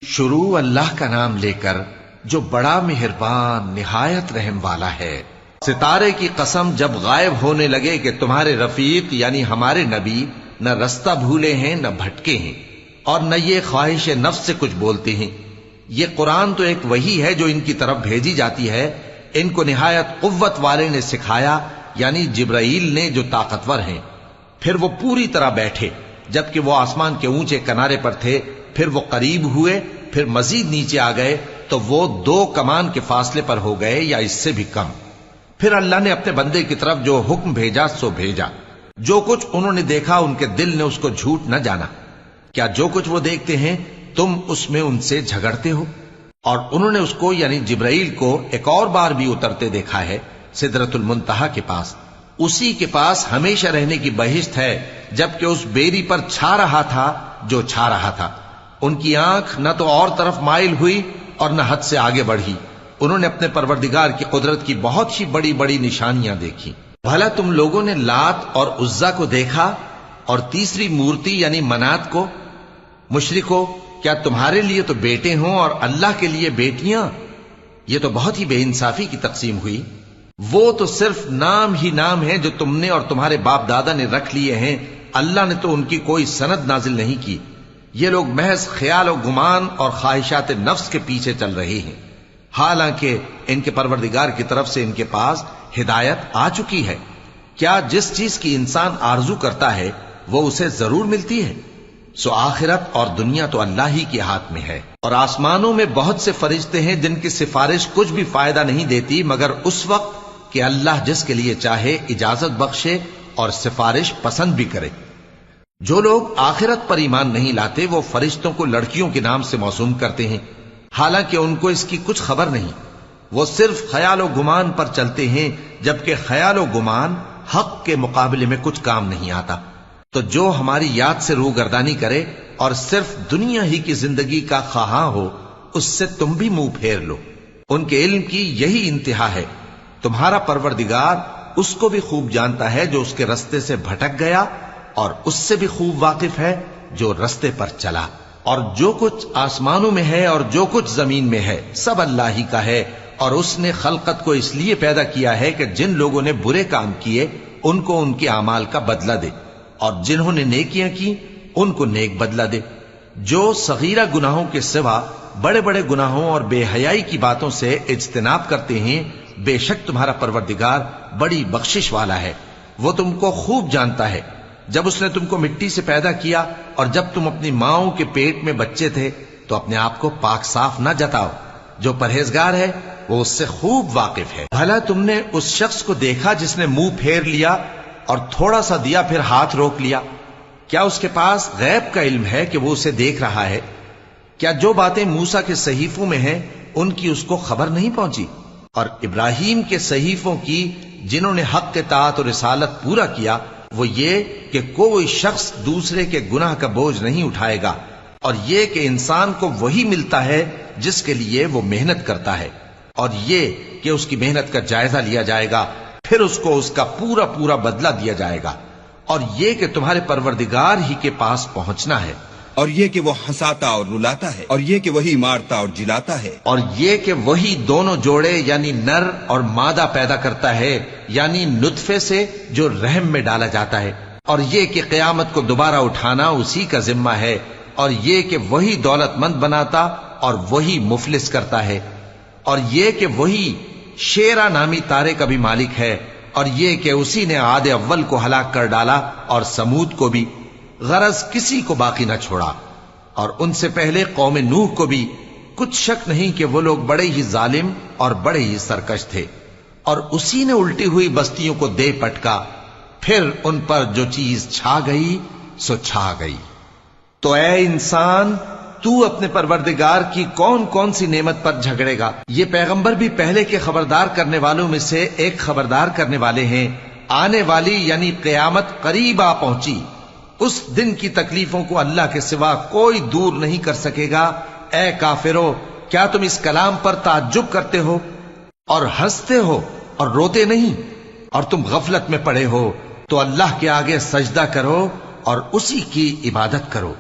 شروع اللہ کا نام لے کر جو بڑا مہربان نہایت رحم والا ہے۔ ستارے کی قسم جب غائب ہونے لگے کہ تمہارے رفیق یعنی ہمارے نبی نہ رستہ بھولے ہیں نہ بھٹکے ہیں اور نہ یہ خواہش نفس سے کچھ بولتے ہیں۔ یہ قرآن تو ایک وحی ہے جو ان کی طرف بھیجی جاتی ہے، ان کو نہایت قوت والے نے سکھایا یعنی جبرائیل نے جو طاقتور ہیں۔ پھر وہ پوری طرح بیٹھے جبکہ وہ آسمان کے اونچے کنارے پر تھے، پھر وہ قریب ہوئے، پھر مزید نیچے آ گئے تو وہ 2 کمان کے فاصلے پر ہو گئے یا اس سے بھی کم۔ پھر اللہ نے اپنے بندے کی طرف جو حکم بھیجا سو بھیجا۔ جو کچھ انہوں نے دیکھا ان کے دل نے اس کو جھوٹ نہ جانا۔ کیا جو کچھ وہ دیکھتے ہیں تم اس میں ان سے جھگڑتے ہو؟ اور انہوں نے اس کو یعنی جبرائیل کو ایک اور بار بھی اترتے دیکھا ہے سدرۃ المنتہا کے پاس۔ اسی کے پاس ہمیشہ رہنے کی بہشت ہے، جبکہ اس بیری پر چھا رہا تھا جو چھا رہا تھا۔ ان کی آنکھ نہ تو اور طرف مائل ہوئی اور نہ حد سے آگے بڑھی۔ انہوں نے اپنے پروردگار کی قدرت کی بہت ہی بڑی بڑی نشانیاں دیکھی۔ بھلا تم لوگوں نے لات اور عزا کو دیکھا اور تیسری مورتی یعنی منات کو؟ مشرکو، کیا تمہارے لیے تو بیٹے ہوں اور اللہ کے لیے بیٹیاں؟ یہ تو بہت ہی بے انصافی کی تقسیم ہوئی۔ وہ تو صرف نام ہی نام ہے جو تم نے اور تمہارے باپ دادا نے رکھ لیے ہیں، اللہ نے تو ان کی کوئی سند نازل نہیں کی۔ یہ لوگ محض خیال و گمان اور خواہشات نفس کے پیچھے چل رہے ہیں، حالانکہ ان کے پروردگار کی طرف سے ان کے پاس ہدایت آ چکی ہے۔ کیا جس چیز کی انسان آرزو کرتا ہے وہ اسے ضرور ملتی ہے؟ سو آخرت اور دنیا تو اللہ ہی کے ہاتھ میں ہے۔ اور آسمانوں میں بہت سے فرشتے ہیں جن کی سفارش کچھ بھی فائدہ نہیں دیتی مگر اس وقت کہ اللہ جس کے لیے چاہے اجازت بخشے اور سفارش پسند بھی کرے۔ جو لوگ آخرت پر ایمان نہیں لاتے وہ فرشتوں کو لڑکیوں کے نام سے موسوم کرتے ہیں، حالانکہ ان کو اس کی کچھ خبر نہیں۔ وہ صرف خیال و گمان پر چلتے ہیں، جبکہ خیال و گمان حق کے مقابلے میں کچھ کام نہیں آتا۔ تو جو ہماری یاد سے روگردانی کرے اور صرف دنیا ہی کی زندگی کا خواہاں ہو، اس سے تم بھی منہ پھیر لو۔ ان کے علم کی یہی انتہا ہے۔ تمہارا پروردگار اس کو بھی خوب جانتا ہے جو اس کے رستے سے بھٹک گیا، اور اس سے بھی خوب واقف ہے جو رستے پر چلا۔ اور جو کچھ آسمانوں میں ہے اور جو کچھ زمین میں ہے سب اللہ ہی کا ہے، اور اس نے خلقت کو اس لیے پیدا کیا ہے کہ جن لوگوں نے برے کام کیے ان کو ان کے اعمال کا بدلہ دے، اور جنہوں نے نیکیاں کی ان کو نیک بدلہ دے۔ جو صغیرہ گناہوں کے سوا بڑے بڑے گناہوں اور بے حیائی کی باتوں سے اجتناب کرتے ہیں، بے شک تمہارا پروردگار بڑی بخشش والا ہے۔ وہ تم کو خوب جانتا ہے۔ جب اس نے تم کو مٹی سے پیدا کیا اور جب تم اپنی ماؤں کے پیٹ میں بچے تھے تو اپنے آپ کو پاک صاف نہ جتاؤ۔ جو پرہیزگار ہے وہ اس سے خوب واقف ہے۔ بھلا تم نے اس شخص کو دیکھا جس نے منہ پھیر لیا اور تھوڑا سا دیا پھر ہاتھ روک لیا؟ کیا اس کے پاس غیب کا علم ہے کہ وہ اسے دیکھ رہا ہے؟ کیا جو باتیں موسیٰ کے صحیفوں میں ہیں ان کی اس کو خبر نہیں پہنچی؟ اور ابراہیم کے صحیفوں کی جنہوں نے حق کے اطاعت اور رسالت پورا کیا، وہ یہ کہ کوئی شخص دوسرے کے گناہ کا بوجھ نہیں اٹھائے گا، اور یہ کہ انسان کو وہی ملتا ہے جس کے لیے وہ محنت کرتا ہے، اور یہ کہ اس کی محنت کا جائزہ لیا جائے گا، پھر اس کو اس کا پورا پورا بدلہ دیا جائے گا، اور یہ کہ تمہارے پروردگار ہی کے پاس پہنچنا ہے، اور یہ کہ وہ ہنساتا اور رلاتا ہے، اور یہ کہ وہی مارتا اور جلاتا ہے، اور یہ کہ وہی دونوں جوڑے یعنی نر اور مادہ پیدا کرتا ہے یعنی نطفے سے جو رحم میں ڈالا جاتا ہے، اور یہ کہ قیامت کو دوبارہ اٹھانا اسی کا ذمہ ہے، اور یہ کہ وہی دولت مند بناتا اور وہی مفلس کرتا ہے، اور یہ کہ وہی شیرا نامی تارے کا بھی مالک ہے، اور یہ کہ اسی نے عاد اول کو ہلاک کر ڈالا اور سمود کو بھی، غرض کسی کو باقی نہ چھوڑا، اور ان سے پہلے قوم نوح کو بھی۔ کچھ شک نہیں کہ وہ لوگ بڑے ہی ظالم اور بڑے ہی سرکش تھے، اور اسی نے الٹی ہوئی بستیوں کو دے پٹکا، پھر ان پر جو چیز چھا گئی سو چھا گئی۔ تو اے انسان، تو اپنے پروردگار کی کون کون سی نعمت پر جھگڑے گا؟ یہ پیغمبر بھی پہلے کے خبردار کرنے والوں میں سے ایک خبردار کرنے والے ہیں۔ آنے والی یعنی قیامت قریب آ پہنچی، اس دن کی تکلیفوں کو اللہ کے سوا کوئی دور نہیں کر سکے گا۔ اے کافرو، کیا تم اس کلام پر تعجب کرتے ہو اور ہنستے ہو اور روتے نہیں؟ اور تم غفلت میں پڑے ہو تو اللہ کے آگے سجدہ کرو اور اسی کی عبادت کرو۔